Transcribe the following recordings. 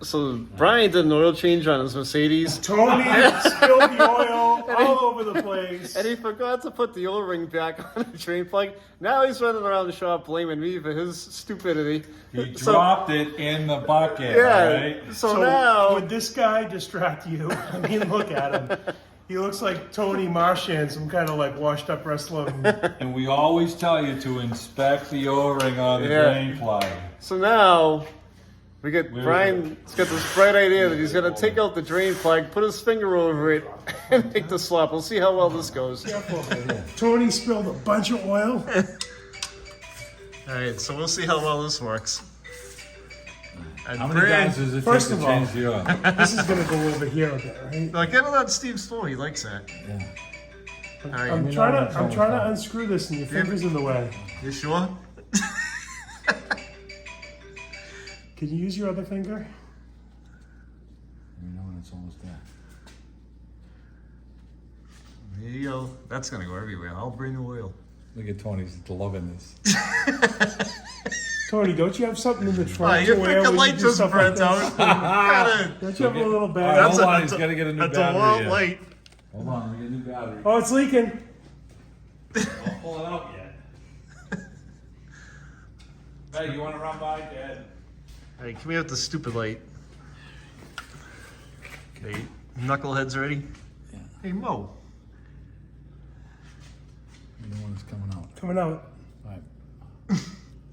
So Brian did an oil change on his Mercedes. Tony spilled the oil all over the place. And he forgot to put the O-ring back on the drain plug. Now he's running around the shop blaming me for his stupidity. He dropped it in the bucket, Yeah. right? So now, would this guy distract you? I mean, look at him. He looks like Tony Marchand, some kind of like washed up wrestler. And we always tell you to inspect the O-ring on the drain plug. so now we get Brian's got this bright idea that he's gonna take out the drain plug, put his finger over it, and make the swap. We'll see how well this goes. Tony spilled a bunch of oil. All right, so we'll see how well this works. How many times does it First take of to all- change the oil? This is gonna go over here a bit, right? Now get it on Steve's floor. He likes that. Yeah. All right, I'm trying to unscrew this, and your finger's in the way. you sure? Can you use your other finger? We know when it's almost there. There you go. That's gonna go everywhere. I'll bring the oil. Look at Tony's loving this. Tony, don't you have something in the trunk? Your to wear freaking when light you do just stuff like burnt this? out. Gotta- Don't you have a little All right, bag? hold on, That's he's got to get a new That's a battery wall in. light. Hold on, we get a new battery. Oh, it's leaking. Don't pull it out yet. Hey, you want to run by, Dad? Hey, come here with the stupid light. Okay, knuckleheads ready? Yeah. Hey, Mo. You know when it's coming out. Coming out. All right.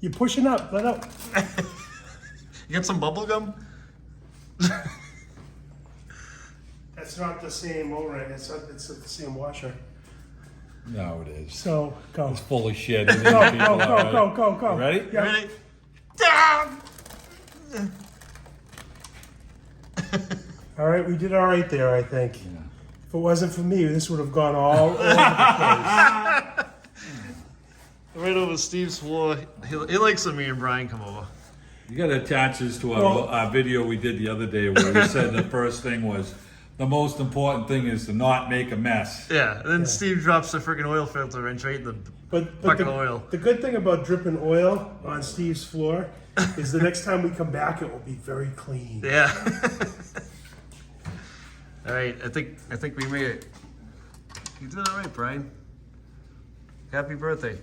You're pushing up. Let up. You got some bubble gum? That's not the same O-ring. It's the same washer. No, it is. So go. It's full of shit. Go, go. Ready? Yeah. Ready? Down! All right, we did all right there, I think. Yeah. If it wasn't for me, this would have gone all over the place. Right over Steve's floor. He likes when me and Brian come over. You got to attach this to our video we did the other day where we said the first thing was the most important thing is to not make a mess. Yeah, and then Steve drops the freaking oil filter wrench right in the But bucket of oil. the good thing about dripping oil on Steve's floor is the next time we come back, it will be very clean. Yeah. All right, I think we made it. You did all right, Brian. Happy birthday.